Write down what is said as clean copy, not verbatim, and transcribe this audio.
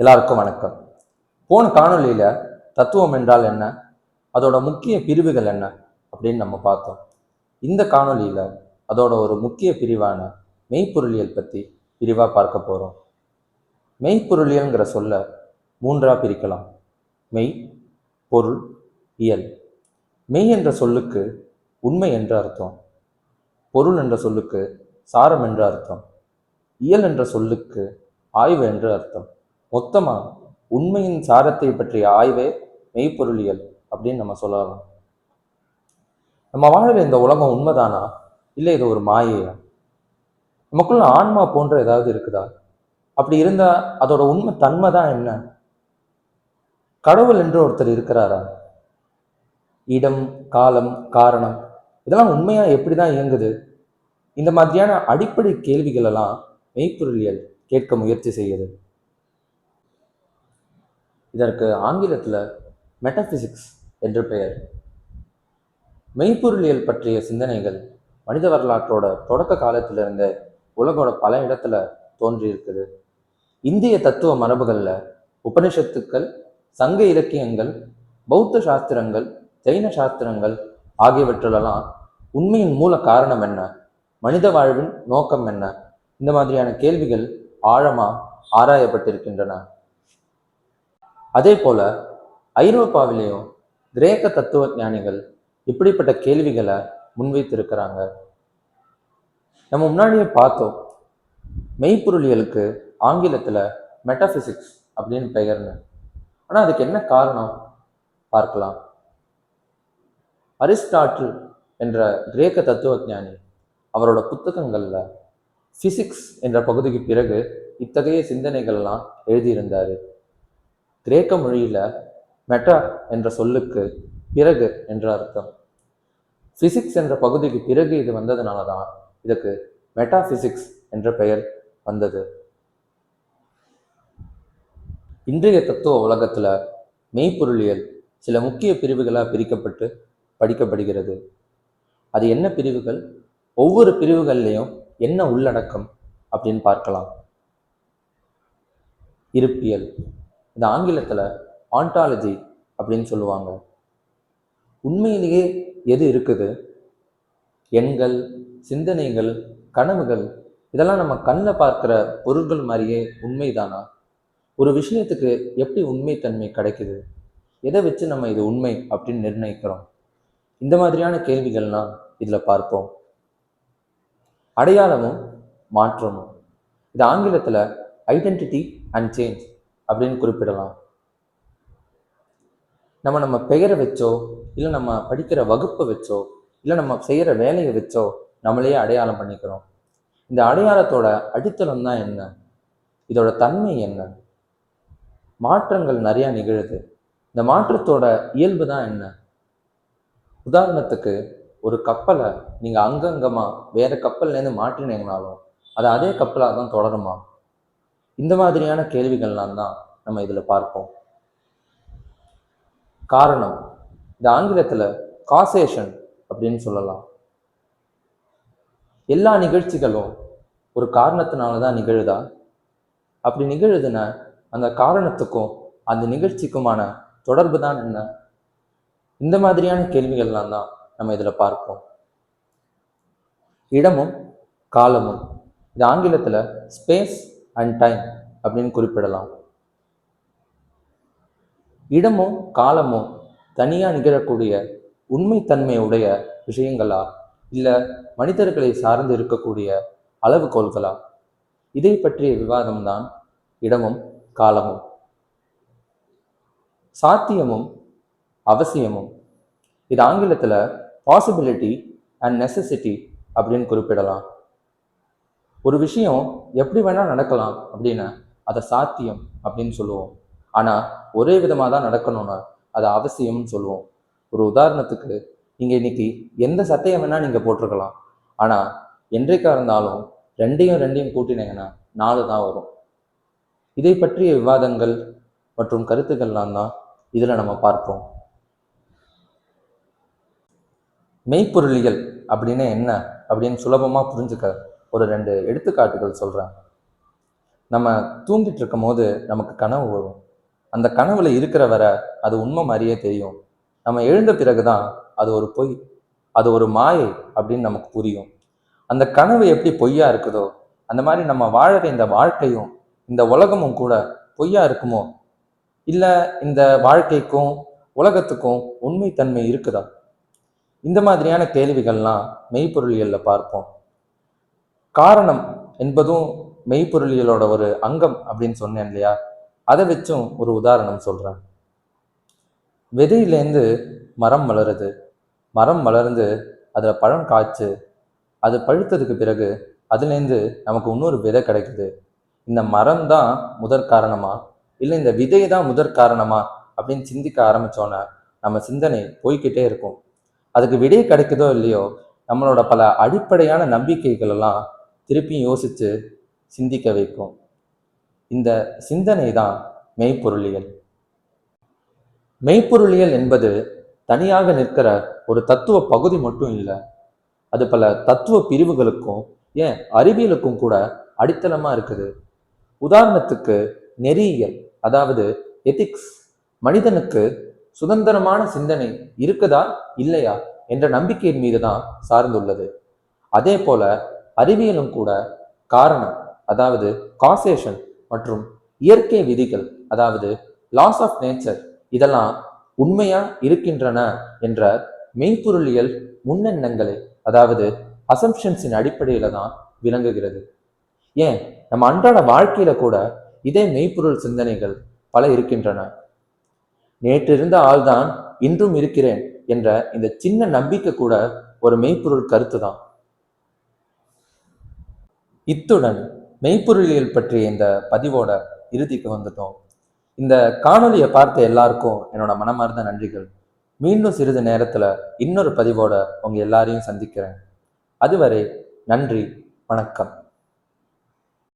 எல்லாருக்கும் வணக்கம். போன காணொலியில தத்துவம் என்றால் என்ன, அதோட முக்கிய பிரிவுகள் என்ன அப்படின்னு நம்ம பார்த்தோம். இந்த காணொலியில அதோட ஒரு முக்கிய பிரிவான மெய்ப்பொருளியல் பற்றி பிரிவாக பார்க்க போகிறோம். மெய்ப்பொருளியல்ங்கிற சொல்ல மூன்றா பிரிக்கலாம்: மெய், பொருள், இயல். மெய் என்ற சொல்லுக்கு உண்மை என்ற அர்த்தம், பொருள் என்ற சொல்லுக்கு சாரம் என்ற அர்த்தம், இயல் என்ற சொல்லுக்கு ஆய்வு என்று அர்த்தம். மொத்தமா உண்மையின் சாரத்தை பற்றிய ஆய்வே மெய்ப்பொருளியல் அப்படின்னு நம்ம சொல்லலாம். நம்ம வாழ்ற இந்த உலகம் உண்மைதானா, இல்லை இது ஒரு மாயையா? நமக்குள்ள ஆன்மா போன்ற ஏதாவது இருக்குதா? அப்படி இருந்தா அதோட உண்மை தன்மை தான் என்ன? கடவுள் என்று ஒருத்தர் இருக்கிறாரா? இடம், காலம், காரணம் இதெல்லாம் உண்மையா எப்படிதான் இயங்குது? இந்த மாதிரியான அடிப்படை கேள்விகள் எல்லாம் மெய்ப்பொருளியல் கேட்க முயற்சி செய்யுது. இதற்கு ஆங்கிலத்தில் மெட்டபிசிக்ஸ் என்று பெயர். மெய்ப்பொருளியல் பற்றிய சிந்தனைகள் மனித வரலாற்றோட தொடக்க காலத்திலிருந்த உலகோட பல இடத்துல தோன்றி இருக்குது. இந்திய தத்துவ மரபுகளில் உபனிஷத்துக்கள், சங்க இலக்கியங்கள், பௌத்த சாஸ்திரங்கள், ஜைன சாஸ்திரங்கள் ஆகியவற்றிலெல்லாம் உண்மையின் மூல காரணம் என்ன, மனித வாழ்வின் நோக்கம் என்ன, இந்த மாதிரியான கேள்விகள் ஆழமாக ஆராயப்பட்டிருக்கின்றன. அதே போல ஐரோப்பாவிலேயும் கிரேக்க தத்துவ ஞானிகள் இப்படிப்பட்ட கேள்விகளை முன்வைத்திருக்கிறாங்க. நம்ம முன்னாடியே பார்த்தோம், மெய்ப்பொருளியலுக்கு ஆங்கிலத்தில் மெட்டபிசிக்ஸ் அப்படின்னு பெயர்னு. ஆனால் அதுக்கு என்ன காரணம் பார்க்கலாம். அரிஸ்டாட்டில் என்ற கிரேக்க தத்துவ ஞானி அவரோட புத்தகங்களில் பிசிக்ஸ் என்ற பகுதிக்கு பிறகு இத்தகைய சிந்தனைகள்லாம் எழுதியிருந்தார். கிரேக்க மொழியில மெட்டா என்ற சொல்லுக்கு பிறகு என்ற அர்த்தம். பிசிக்ஸ் என்ற பகுதிக்கு பிறகு இது வந்ததுனால தான் இதுக்கு மெட்டாபிசிக்ஸ் என்ற பெயர் வந்தது. இன்றைய தத்துவ உலகத்துல மெய்ப்பொருளியல் சில முக்கிய பிரிவுகளாக பிரிக்கப்பட்டு படிக்கப்படுகிறது. அது என்ன பிரிவுகள், ஒவ்வொரு பிரிவுகள்லையும் என்ன உள்ளடக்கம் அப்படின்னு பார்க்கலாம். இருப்பியல், இந்த ஆங்கிலத்தில் ஆண்டாலஜி அப்படின்னு சொல்லுவாங்க. உண்மையிலேயே எது இருக்குது? எண்கள், சிந்தனைகள், கனவுகள் இதெல்லாம் நம்ம கண்ணில் பார்க்குற பொருட்கள் மாதிரியே உண்மைதானா? ஒரு விஷயத்துக்கு எப்படி உண்மைத்தன்மை கிடைக்குது? எதை வச்சு நம்ம இது உண்மை அப்படின்னு நிர்ணயிக்கிறோம்? இந்த மாதிரியான கேள்விகள்லாம் இதில் பார்ப்போம். அடையாளமும் மாற்றமும், இது ஆங்கிலத்தில் ஐடென்டிட்டி அண்ட் சேஞ்ச் அப்படின்னு குறிப்பிடலாம். நம்ம பெயரை வச்சோ, இல்லை நம்ம படிக்கிற வகுப்பை வச்சோ, இல்லை நம்ம செய்கிற வேலையை வச்சோ நம்மளையே அடையாளம் பண்ணிக்கிறோம். இந்த அடையாளத்தோட அடித்தளம் தான் என்ன? இதோட தன்மை என்ன? மாற்றங்கள் நிறையா நிகழுது. இந்த மாற்றத்தோட இயல்பு தான் என்ன? உதாரணத்துக்கு, ஒரு கப்பலை நீங்கள் அங்கங்கமாக வேற கப்பல்லேருந்து மாற்றினீங்கனாலும் அது அதே கப்பலாக தான் தொடருமா? இந்த மாதிரியான கேள்விகள்லாம் தான் நம்ம இதில் பார்ப்போம். காரணம், இந்த ஆங்கிலத்தில் காசேஷன் அப்படின்னு சொல்லலாம். எல்லா நிகழ்ச்சிகளும் ஒரு காரணத்தினால தான் நிகழுதா? அப்படி நிகழுதுன்னா அந்த காரணத்துக்கும் அந்த நிகழ்ச்சிக்குமான தொடர்பு தான் என்ன? இந்த மாதிரியான கேள்விகள்லாம் தான் நம்ம இதில் பார்ப்போம். இடமும் காலமும், இது ஆங்கிலத்தில் ஸ்பேஸ் அண்ட் டைம் அப்படின்னு குறிப்பிடலாம். இடமும் காலமும் தனியாக நிகழக்கூடிய உண்மைத்தன்மையுடைய விஷயங்களா, இல்லை மனிதர்களை சார்ந்து இருக்கக்கூடிய அளவுகோல்களா? இதை பற்றிய விவாதம்தான் இடமும் காலமும். சாத்தியமும் அவசியமும், இது ஆங்கிலத்தில் பாசிபிலிட்டி அண்ட் நெசசிட்டி அப்படின்னு குறிப்பிடலாம். ஒரு விஷயம் எப்படி வேணால் நடக்கலாம் அப்படின்னா அதை சாத்தியம் அப்படின்னு சொல்லுவோம். ஆனால் ஒரே விதமாக தான் நடக்கணும்னா அது அவசியம்னு சொல்லுவோம். ஒரு உதாரணத்துக்கு, நீங்கள் இன்னைக்கு எந்த சட்டையை வேணால் நீங்கள் போட்டிருக்கலாம், ஆனால் என்றைக்காக இருந்தாலும் ரெண்டையும் கூட்டினீங்கன்னா 4 தான் வரும். இதை பற்றிய விவாதங்கள் மற்றும் கருத்துக்கள்லாம் தான் இதில் நம்ம பார்ப்போம். மெய்ப்பொருளியல் அப்படின்னு என்ன அப்படின்னு சுலபமாக புரிஞ்சுக்க ஒரு 2 எடுத்துக்காட்டுகள் சொல்கிறேன். நம்ம தூங்கிட்டு இருக்கும் போது நமக்கு கனவு வரும். அந்த கனவுல இருக்கிற வரை அது உண்மை மாதிரியே தெரியும். நம்ம எழுந்த பிறகுதான் அது ஒரு பொய், அது ஒரு மாயை அப்படின்னு நமக்கு புரியும். அந்த கனவு எப்படி பொய்யா இருக்குதோ அந்த மாதிரி நம்ம வாழற இந்த வாழ்க்கையும் இந்த உலகமும் கூட பொய்யா இருக்குமோ? இல்ல இந்த வாழ்க்கைக்கும் உலகத்துக்கும் உண்மைத்தன்மை இருக்குதா? இந்த மாதிரியான கேள்விகள்லாம் மெய்ப்பொருளியல்ல பார்ப்போம். காரணம் என்பதும் மெய்ப்பொருளியலோட ஒரு அங்கம் அப்படின்னு சொன்னேன் இல்லையா? அதை வச்சும் ஒரு உதாரணம் சொல்றேன். விதையிலேருந்து மரம் வளருது, மரம் வளர்ந்து அதுல பழம் காய்ச்சு அது பழுத்ததுக்கு பிறகு அதுலேருந்து நமக்கு இன்னொரு விதை கிடைக்குது. இந்த மரம் தான் முதற் காரணமா இல்லை இந்த விதை தான் முதற் காரணமா அப்படின்னு சிந்திக்க ஆரம்பிச்சோன்னா நம்ம சிந்தனை போய்கிட்டே இருக்கும். அதுக்கு விடை கிடைக்குதோ இல்லையோ, நம்மளோட பல அடிப்படையான நம்பிக்கைகள் எல்லாம் திருப்பியும் யோசிச்சு சிந்திக்க வைக்கும். இந்த சிந்தனை தான் மெய்ப்பொருளியல். மெய்ப்பொருளியல் என்பது தனியாக நிற்கிற ஒரு தத்துவ பகுதி மட்டும் இல்லை. அது பல தத்துவ பிரிவுகளுக்கும் ஏன் அறிவியலுக்கும் கூட அடித்தளமா இருக்குது. உதாரணத்துக்கு நெறியியல், அதாவது எதிக்ஸ், மனிதனுக்கு சுதந்திரமான சிந்தனை இருக்குதா இல்லையா என்ற நம்பிக்கையின் மீது தான் சார்ந்துள்ளது. அதே போல அறிவியலும் கூட காரணம், அதாவது காசேஷன் மற்றும் இயற்கை விதிகள், அதாவது லாஸ் ஆஃப் நேச்சர், இதெல்லாம் உண்மையா இருக்கின்றன என்ற மெய்ப்பொருளியல் முன்னெண்ணங்களை, அதாவது அசம்ஷன்ஸின் அடிப்படையில தான் விளங்குகிறது. ஏன் நம்ம அன்றாட வாழ்க்கையில கூட இதே மெய்ப்பொருள் சிந்தனைகள் பல இருக்கின்றன. நேற்று இருந்த ஆள்தான் இன்றும் இருக்கிறேன் என்ற இந்த சின்ன நம்பிக்கை கூட ஒரு மெய்ப்பொருள் கருத்து தான். இத்துடன் மெய்ப்பொருளியல் பற்றிய இந்த பதிவோட இறுதிக்கு வந்துட்டோம். இந்த காணொலியை பார்த்த எல்லாருக்கும் என்னோட மனமார்ந்த நன்றிகள். மீண்டும் சிறிது நேரத்துல இன்னொரு பதிவோட உங்க எல்லாரையும் சந்திக்கிறேன். அதுவரை நன்றி, வணக்கம்.